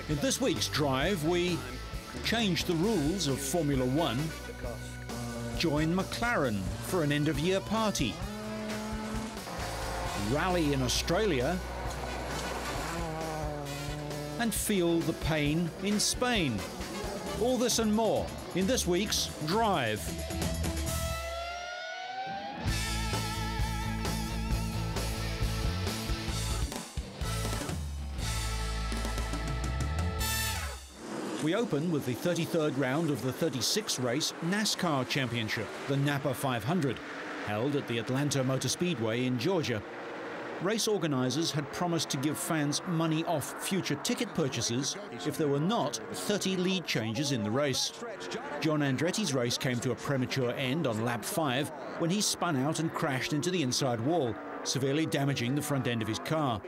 In this week's drive, we change the rules of Formula One, join McLaren for an end-of-year party, rally in Australia, and feel the pain in Spain. All this and more in this week's Drive. We open with the 33rd round of the 36th race NASCAR Championship, the Napa 500, held at the Atlanta Motor Speedway in Georgia. Race organisers had promised to give fans money off future ticket purchases if there were not 30 lead changes in the race. John Andretti's race came to a premature end on lap 5 when he spun out and crashed into the inside wall, severely damaging the front end of his car.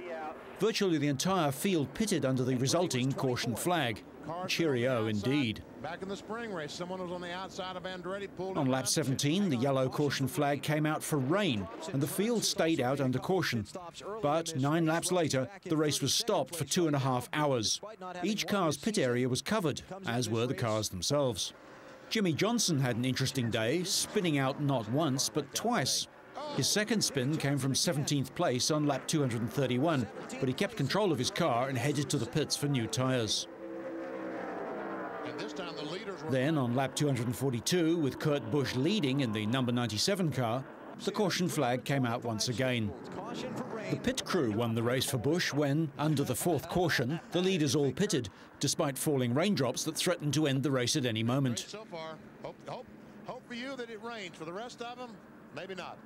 Virtually the entire field pitted under the resulting caution flag. Cheerio indeed. Back in the spring race, someone was on the outside of Andretti, pulled on lap 17, the yellow caution flag came out for rain, and the field stayed out under caution. But 9 laps later, the race was stopped for 2.5 hours. Each car's pit area was covered, as were the cars themselves. Jimmy Johnson had an interesting day, spinning out not once, but twice. His second spin came from 17th place on lap 231, but he kept control of his car and headed to the pits for new tyres. Then, on lap 242, with Kurt Busch leading in the number 97 car, the caution flag came out once again. The pit crew won the race for Busch when, under the 4th caution, the leaders all pitted, despite falling raindrops that threatened to end the race at any moment. So far, hope for you that it rains. For the rest of them, maybe not.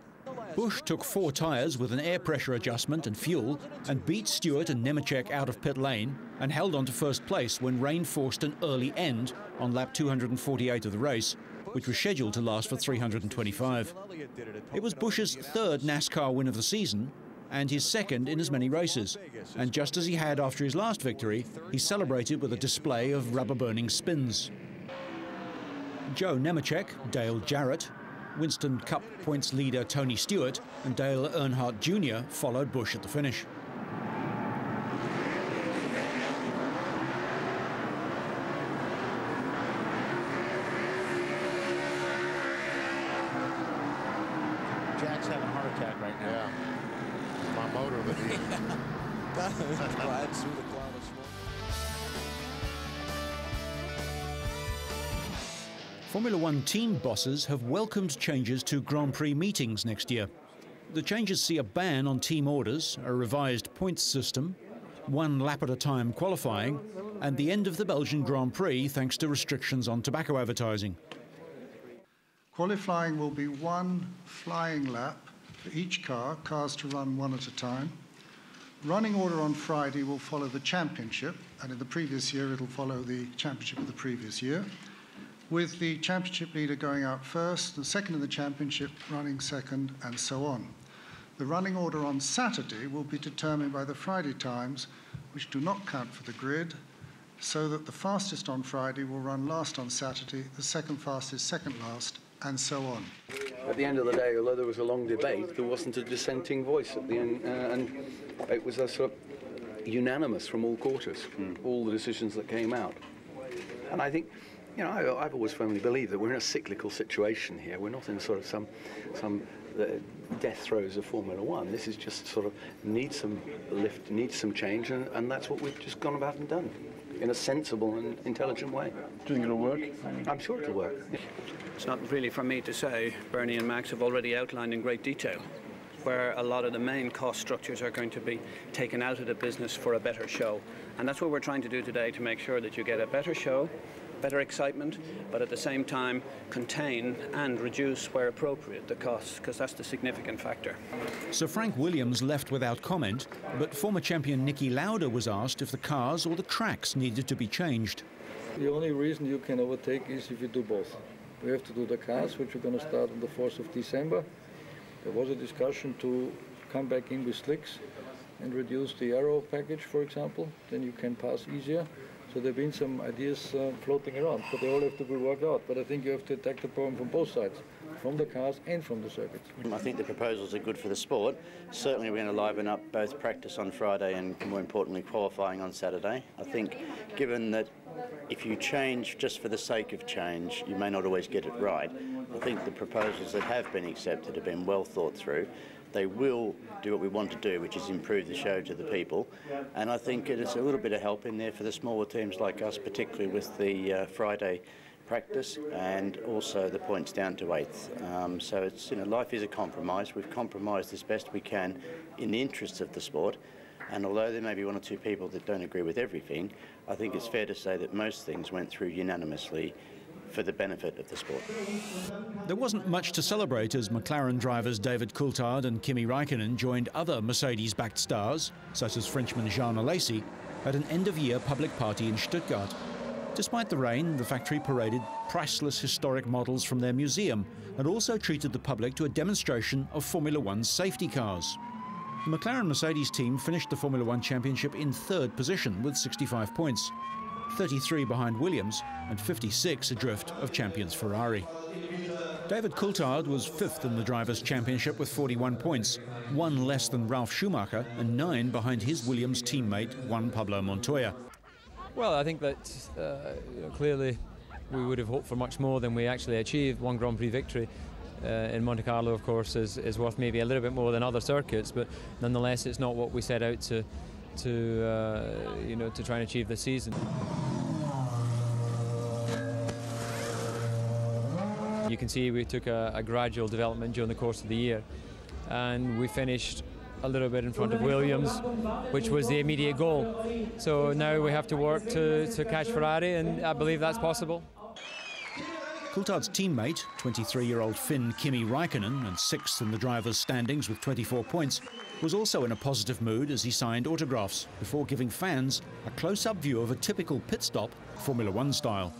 Busch took 4 tyres with an air pressure adjustment and fuel and beat Stewart and Nemechek out of pit lane and held on to first place when rain forced an early end on lap 248 of the race, which was scheduled to last for 325. It was Busch's 3rd NASCAR win of the season and his 2nd in as many races. And just as he had after his last victory, he celebrated with a display of rubber-burning spins. Joe Nemechek, Dale Jarrett, Winston Cup points leader Tony Stewart and Dale Earnhardt Jr. followed Busch at the finish. Jack's having a heart attack right now. Yeah. My motor would be. That's glad through the cloud of smoke. Formula One team bosses have welcomed changes to Grand Prix meetings next year. The changes see a ban on team orders, a revised points system, 1 lap at a time qualifying, and the end of the Belgian Grand Prix thanks to restrictions on tobacco advertising. Qualifying will be 1 flying lap for each car, cars to run 1 at a time. Running order on Friday will follow the championship, and in the previous year it'll follow the championship of the previous year, with the championship leader going out first, the second in the championship running second, and so on. The running order on Saturday will be determined by the Friday times, which do not count for the grid, so that the fastest on Friday will run last on Saturday, the second fastest second last, and so on. At the end of the day, although there was a long debate, there wasn't a dissenting voice at the end, and it was a sort of unanimous from all quarters, all the decisions that came out. And I think, you know, I've always firmly believed that we're in a cyclical situation here. We're not in sort of some death throes of Formula One. This is just sort of needs some lift, needs some change, and that's what we've just gone about and done in a sensible and intelligent way. Do you think it'll work? I'm sure it'll work. It's not really for me to say. Bernie and Max have already outlined in great detail where a lot of the main cost structures are going to be taken out of the business for a better show. And that's what we're trying to do today, to make sure that you get a better show, better excitement, but at the same time contain and reduce where appropriate the costs, because that's the significant factor. Sir Frank Williams left without comment, but former champion Niki Lauda was asked if the cars or the tracks needed to be changed. The only reason you can overtake is if you do both. We have to do the cars, which we're going to start on the 4th of December. There was a discussion to come back in with slicks and reduce the aero package, for example. Then you can pass easier. So So there have been some ideas floating around, but they all have to be worked out. But I think you have to attack the problem from both sides, from the cars and from the circuits. I think the proposals are good for the sport. Certainly we're going to liven up both practice on Friday and, more importantly, qualifying on Saturday. I think given that if you change just for the sake of change, you may not always get it right. I think the proposals that have been accepted have been well thought through. They will do what we want to do, which is improve the show to the people. And I think it's a little bit of help in there for the smaller teams like us, particularly with the Friday practice and also the points down to 8th. So it's, life is a compromise. We've compromised as best we can in the interests of the sport. And although there may be one or two people that don't agree with everything, I think it's fair to say that most things went through unanimously for the benefit of the sport. There wasn't much to celebrate as McLaren drivers David Coulthard and Kimi Raikkonen joined other Mercedes-backed stars, such as Frenchman Jean Alesi, at an end-of-year public party in Stuttgart. Despite the rain, the factory paraded priceless historic models from their museum and also treated the public to a demonstration of Formula One's safety cars. The McLaren-Mercedes team finished the Formula One Championship in 3rd position with 65 points, 33 behind Williams and 56 adrift of champions Ferrari. David Coulthard was 5th in the Drivers' Championship with 41 points, 1 less than Ralf Schumacher and 9 behind his Williams teammate Juan Pablo Montoya. Well, I think that clearly we would have hoped for much more than we actually achieved. One Grand Prix victory in Monte Carlo, of course, is worth maybe a little bit more than other circuits, but nonetheless it's not what we set out to try and achieve this season. You can see we took a gradual development during the course of the year, and we finished a little bit in front of Williams, which was the immediate goal. So now we have to work to catch Ferrari, and I believe that's possible. Coulthard's teammate, 23-year-old Finn Kimi Raikkonen, and 6th in the drivers' standings with 24 points, was also in a positive mood as he signed autographs before giving fans a close-up view of a typical pit stop, Formula One style.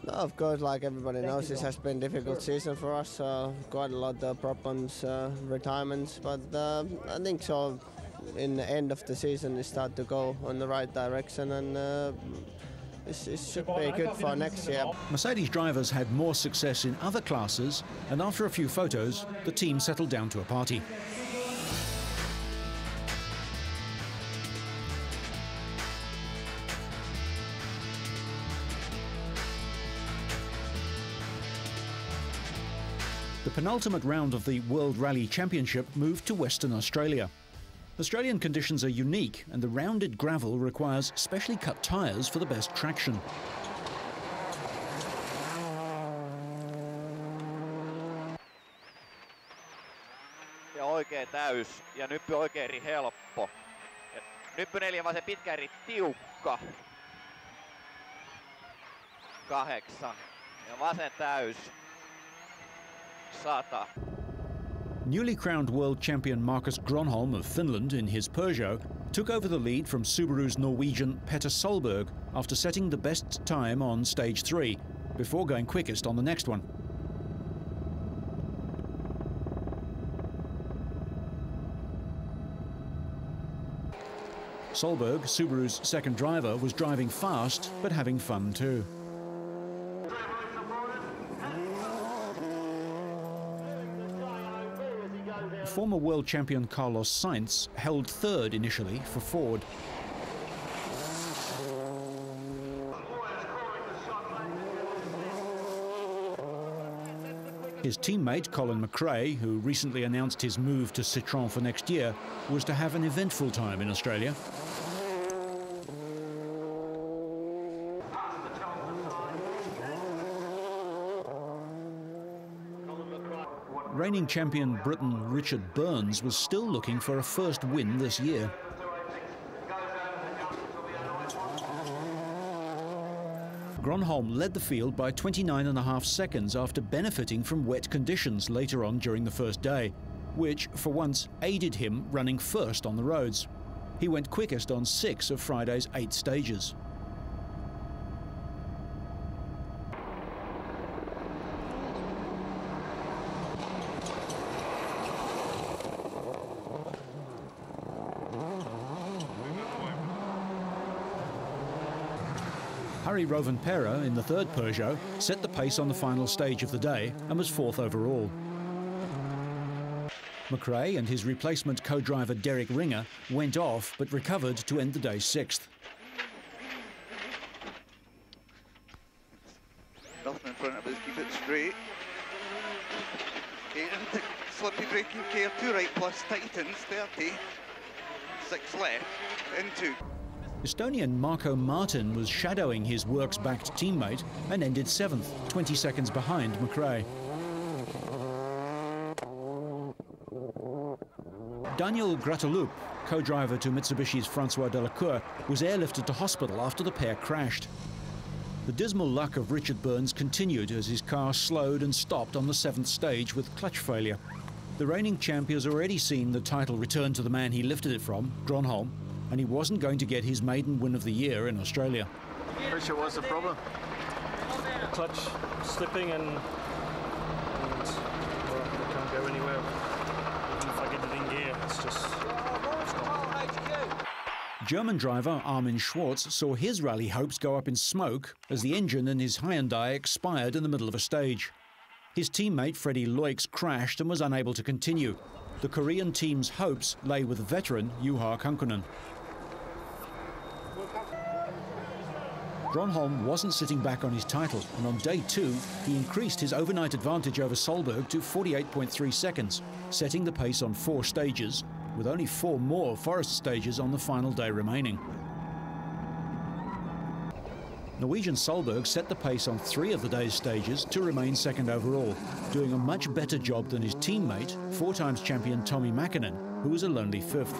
Of course, like everybody knows, this has been a difficult season for us. Quite a lot of problems, retirements, but I think so. In the end of the season, we start to go in the right direction, and it should be good for next year. Mercedes drivers had more success in other classes, and after a few photos, the team settled down to a party. The penultimate round of the World Rally Championship moved to Western Australia. Australian conditions are unique, and the rounded gravel requires specially cut tyres for the best traction. Ja oikein täys, ja nyppy oikein eri helppo. Ja nyppy 4 vasen pitkä eri tiukka. 8. Ja vasen täys. 100. Newly crowned world champion Marcus Gronholm of Finland in his Peugeot took over the lead from Subaru's Norwegian Petter Solberg after setting the best time on stage 3, before going quickest on the next one. Solberg, Subaru's second driver, was driving fast but having fun too. Former world champion Carlos Sainz held 3rd initially for Ford. His teammate Colin McRae, who recently announced his move to Citroën for next year, was to have an eventful time in Australia. Reigning champion Britain Richard Burns was still looking for a first win this year. Gronholm led the field by 29.5 seconds after benefiting from wet conditions later on during the first day, which, for once, aided him running first on the roads. He went quickest on 6 of Friday's 8 stages. Harry Rovanperä, in the third Peugeot, set the pace on the final stage of the day and was fourth overall. McRae and his replacement co-driver Derek Ringer went off but recovered to end the day sixth. Nothing in front of us, keep it straight. Okay, into slippy braking care, 2 right plus tightens, 30. 6 left, into. Estonian Marko Martin was shadowing his works-backed teammate and ended 7th, 20 seconds behind McRae. Daniel Gratalup, co-driver to Mitsubishi's Francois Delacour, was airlifted to hospital after the pair crashed. The dismal luck of Richard Burns continued as his car slowed and stopped on the 7th stage with clutch failure. The reigning champ has already seen the title return to the man he lifted it from, Gronholm, and he wasn't going to get his maiden win of the year in Australia. Pressure was the problem. Clutch slipping and well, I can't go anywhere. Even if I get it in gear, it's just stop. German driver Armin Schwarz saw his rally hopes go up in smoke as the engine in his Hyundai expired in the middle of a stage. His teammate Freddie Loix crashed and was unable to continue. The Korean team's hopes lay with veteran Juha Kankkunen. Gronholm wasn't sitting back on his title, and on day 2 he increased his overnight advantage over Solberg to 48.3 seconds, setting the pace on 4 stages, with only 4 more forest stages on the final day remaining. Norwegian Solberg set the pace on 3 of the day's stages to remain second overall, doing a much better job than his teammate, 4-times champion Tommi Mäkinen, who was a lonely 5th.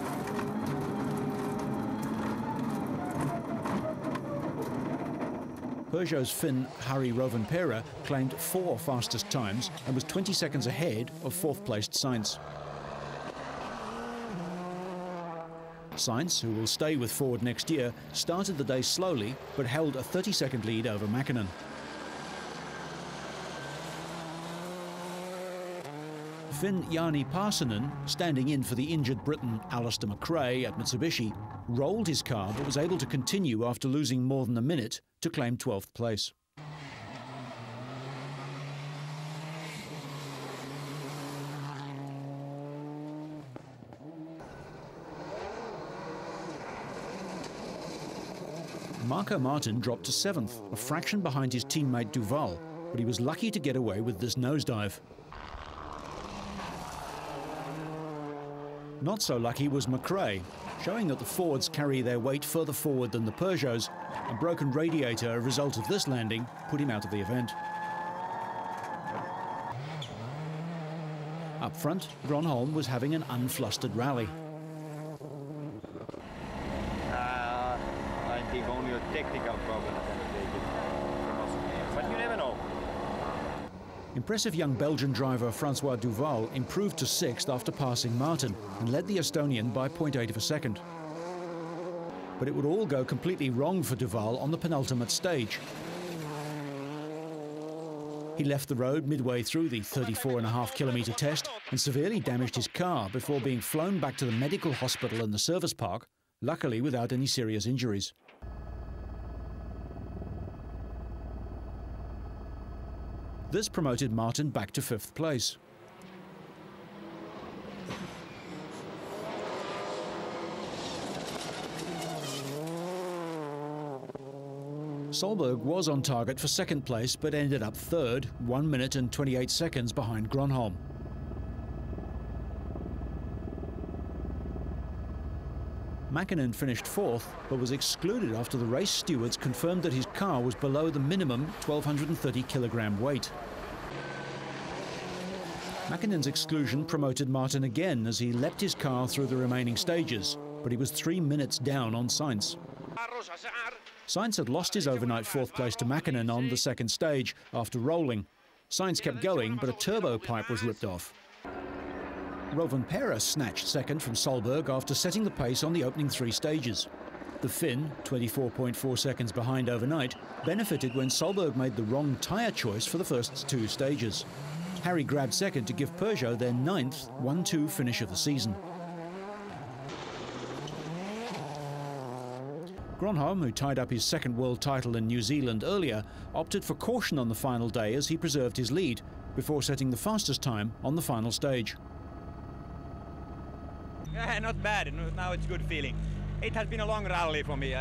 Peugeot's Finn Harry Rovanperä claimed 4 fastest times and was 20 seconds ahead of 4th-placed Sainz. Sainz, who will stay with Ford next year, started the day slowly but held a 30-second lead over Mäkinen. Finn Jarni Parsonen, standing in for the injured Briton Alistair McRae at Mitsubishi, rolled his car but was able to continue after losing more than a minute to claim 12th place. Marko Martin dropped to 7th, a fraction behind his teammate Duval, but he was lucky to get away with this nosedive. Not so lucky was McRae, showing that the Fords carry their weight further forward than the Peugeots. A broken radiator, a result of this landing, put him out of the event. Up front, Gronholm was having an unflustered rally. I think only a technical problem can take it. But you never know. Impressive young Belgian driver Francois Duval improved to 6th after passing Martin and led the Estonian by 0.8 of a second. But it would all go completely wrong for Duval on the penultimate stage. He left the road midway through the 34.5-kilometre test and severely damaged his car before being flown back to the medical hospital and the service park, luckily without any serious injuries. This promoted Martin back to 5th place. Solberg was on target for 2nd place but ended up 3rd, 1 minute and 28 seconds behind Gronholm. Mäkinen finished 4th but was excluded after the race stewards confirmed that his car was below the minimum 1,230 kilogram weight. Mäkinen's exclusion promoted Martin again as he leapt his car through the remaining stages, but he was 3 minutes down on Sainz. Sainz had lost his overnight 4th place to Mäkinen on the 2nd stage after rolling. Sainz kept going, but a turbo pipe was ripped off. Rovanperä snatched 2nd from Solberg after setting the pace on the opening 3 stages. The Finn, 24.4 seconds behind overnight, benefited when Solberg made the wrong tyre choice for the first 2 stages. Harry grabbed 2nd to give Peugeot their 9th 1-2 finish of the season. Gronholm, who tied up his second world title in New Zealand earlier, opted for caution on the final day as he preserved his lead before setting the fastest time on the final stage. Yeah, not bad. Now it's good feeling. It has been a long rally for me.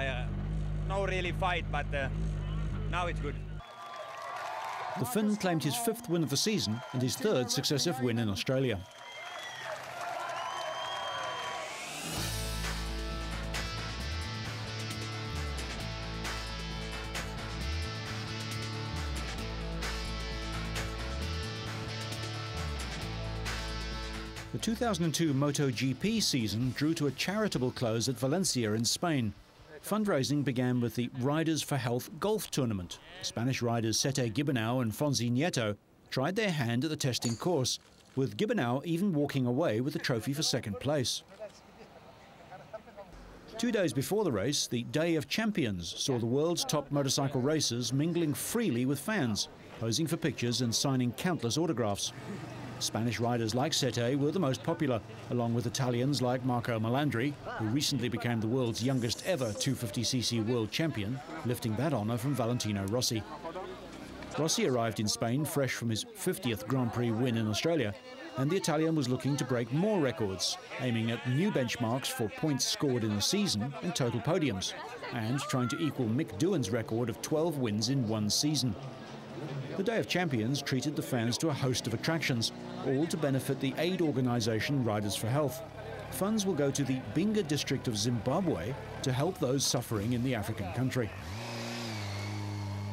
No really fight, but now it's good. The Finn claimed his 5th win of the season and his 3rd successive win in Australia. The 2002 MotoGP season drew to a charitable close at Valencia in Spain. Fundraising began with the Riders for Health golf tournament. Spanish riders Sete Gibernau and Fonsi Nieto tried their hand at the testing course, with Gibernau even walking away with the trophy for 2nd place. 2 days before the race, the Day of Champions saw the world's top motorcycle racers mingling freely with fans, posing for pictures and signing countless autographs. Spanish riders like Sete were the most popular, along with Italians like Marco Melandri, who recently became the world's youngest ever 250cc world champion, lifting that honour from Valentino Rossi. Rossi arrived in Spain fresh from his 50th Grand Prix win in Australia, and the Italian was looking to break more records, aiming at new benchmarks for points scored in a season and total podiums, and trying to equal Mick Doohan's record of 12 wins in one season. The Day of Champions treated the fans to a host of attractions, all to benefit the aid organisation Riders for Health. Funds will go to the Binga district of Zimbabwe to help those suffering in the African country.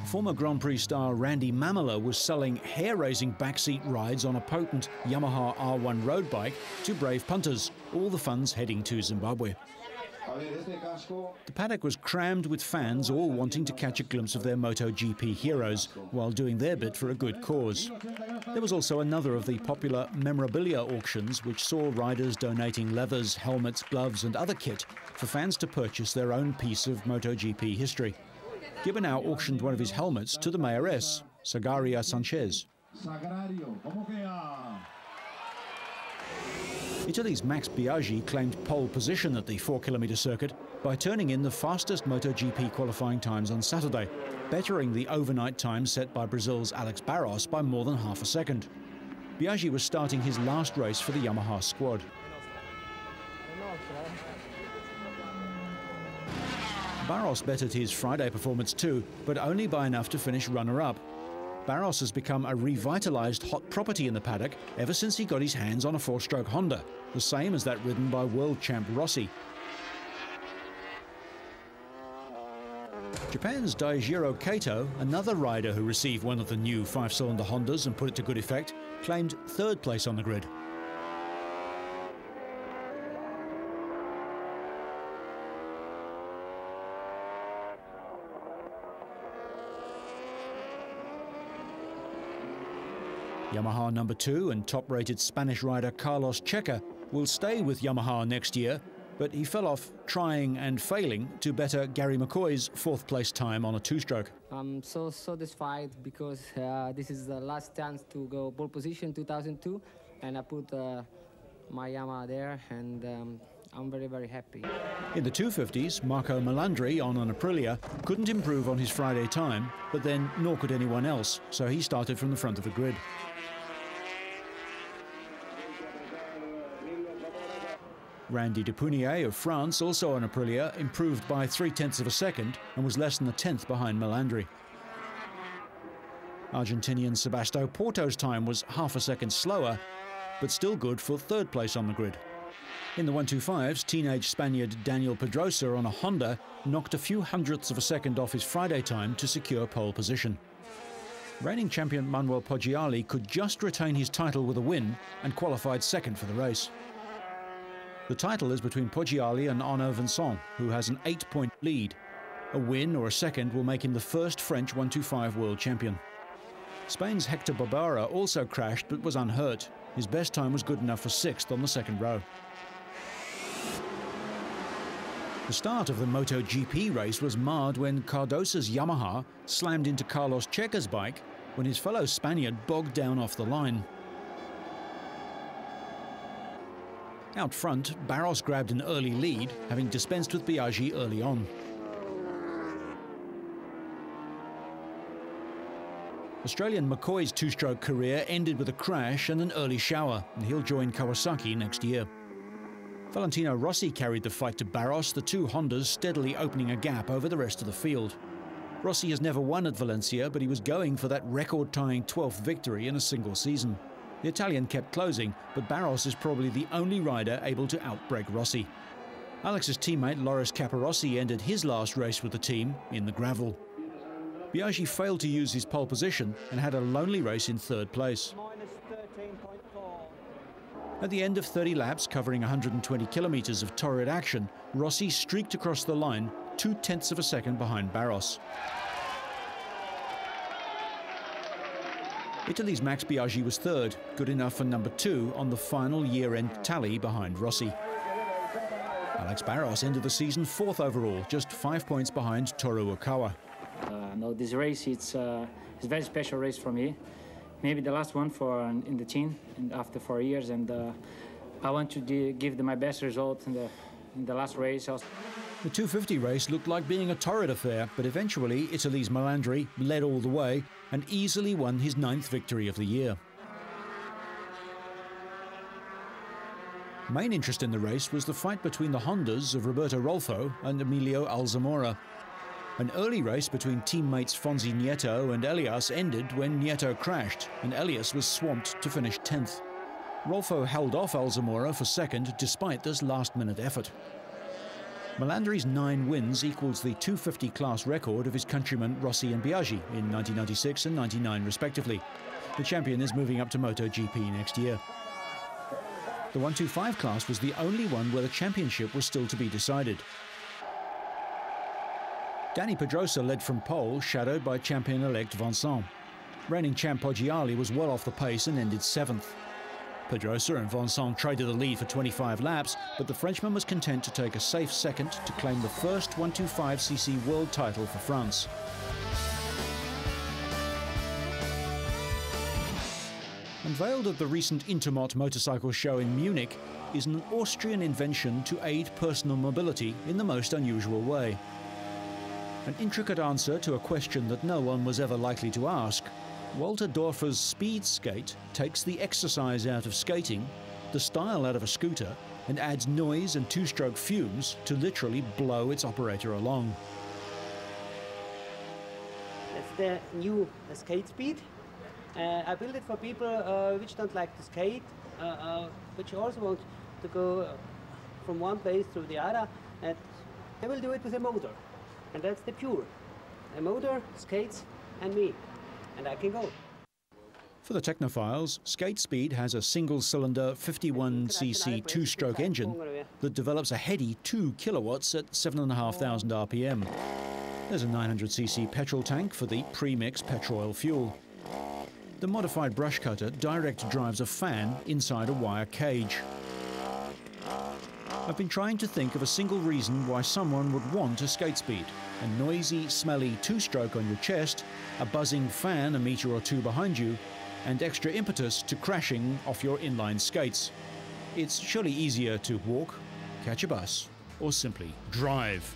Former Grand Prix star Randy Mamela was selling hair-raising backseat rides on a potent Yamaha R1 road bike to brave punters, all the funds heading to Zimbabwe. The paddock was crammed with fans all wanting to catch a glimpse of their MotoGP heroes while doing their bit for a good cause. There was also another of the popular memorabilia auctions which saw riders donating leathers, helmets, gloves and other kit for fans to purchase their own piece of MotoGP history. Gibernau auctioned one of his helmets to the mayoress, Sagaria Sanchez. Italy's Max Biaggi claimed pole position at the 4-kilometre circuit by turning in the fastest MotoGP qualifying times on Saturday, bettering the overnight time set by Brazil's Alex Barros by more than half a second. Biaggi was starting his last race for the Yamaha squad. Barros bettered his Friday performance too, but only by enough to finish runner-up. Barros has become a revitalised hot property in the paddock ever since he got his hands on a 4-stroke Honda, the same as that ridden by world champ Rossi. Japan's Daijiro Kato, another rider who received one of the new 5-cylinder Hondas and put it to good effect, claimed 3rd place on the grid. Yamaha number 2 and top-rated Spanish rider Carlos Checa will stay with Yamaha next year, but he fell off trying and failing to better Gary McCoy's 4th place time on a 2-stroke. I'm so satisfied because this is the last chance to go pole position 2002, and I put my Yamaha there, and I'm very, very happy. In the 250s, Marco Melandri on an Aprilia couldn't improve on his Friday time, but then nor could anyone else, so he started from the front of the grid. Randy Depunier of France, also on Aprilia, improved by 0.3 of a second and was less than a tenth behind Melandri. Argentinian Sebastião Porto's time was half a second slower, but still good for 3rd place on the grid. In the 125s, teenage Spaniard Daniel Pedrosa on a Honda knocked a few hundredths of a second off his Friday time to secure pole position. Reigning champion Manuel Poggiali could just retain his title with a win and qualified 2nd for the race. The title is between Poggiali and Arnaud Vincent, who has an 8-point lead. A win or a 2nd will make him the first French 125 world champion. Spain's Hector Barbera also crashed but was unhurt. His best time was good enough for 6th on the 2nd row. The start of the MotoGP race was marred when Cardosa's Yamaha slammed into Carlos Checa's bike when his fellow Spaniard bogged down off the line. Out front, Barros grabbed an early lead, having dispensed with Biaggi early on. Australian McCoy's two-stroke career ended with a crash and an early shower, and he'll join Kawasaki next year. Valentino Rossi carried the fight to Barros, the two Hondas steadily opening a gap over the rest of the field. Rossi has never won at Valencia, but he was going for that record-tying 12th victory in a single season. The Italian kept closing, but Barros is probably the only rider able to outbreak Rossi. Alex's teammate Loris Capirossi ended his last race with the team in the gravel. Biaggi failed to use his pole position and had a lonely race in third place. At the end of 30 laps, covering 120 kilometres of torrid action, Rossi streaked across the line 0.2 of a second behind Barros. Italy's Max Biaggi was third, good enough for number 2 on the final year-end tally behind Rossi. Alex Barros ended the season 4th overall, just 5 points behind Toru Okawa. No, this race, it's a very special race for me. Maybe the last one in the team and after 4 years, and I want to give my best result in the last race. The 250 race looked like being a torrid affair, but eventually Italy's Melandri led all the way and easily won his 9th victory of the year. Main interest in the race was the fight between the Hondas of Roberto Rolfo and Emilio Alzamora. An early race between teammates Fonzi Nieto and Elias ended when Nieto crashed, and Elias was swamped to finish 10th. Rolfo held off Alzamora for second despite this last-minute effort. Melandri's 9 wins equals the 250 class record of his countrymen Rossi and Biaggi in 1996 and 99 respectively. The champion is moving up to MotoGP next year. The 125 class was the only one where the championship was still to be decided. Danny Pedrosa led from pole, shadowed by champion-elect Vincent. Reigning champ Poggiali was well off the pace and ended 7th. Pedrosa and Vincent traded the lead for 25 laps, but the Frenchman was content to take a safe second to claim the first 125cc world title for France. Unveiled at the recent Intermot motorcycle show in Munich is an Austrian invention to aid personal mobility in the most unusual way. An intricate answer to a question that no one was ever likely to ask. Walter Dorfer's Speed Skate takes the exercise out of skating, the style out of a scooter, and adds noise and two-stroke fumes to literally blow its operator along. That's the new skate speed. I built it for people which don't like to skate, which also want to go from one place to the other, and they will do it with a motor. And that's the pure. A motor, skates, and me. And I can go. For the technophiles, Skate Speed has a single-cylinder 51cc two-stroke engine that develops a heady 2 kilowatts at 7,500 RPM. There's a 900cc petrol tank for the pre-mix petrol oil fuel. The modified brush cutter direct drives a fan inside a wire cage. I've been trying to think of a single reason why someone would want a Skate Speed. A noisy, smelly two-stroke on your chest, a buzzing fan a metre or 2 behind you, and extra impetus to crashing off your inline skates. It's surely easier to walk, catch a bus, or simply drive.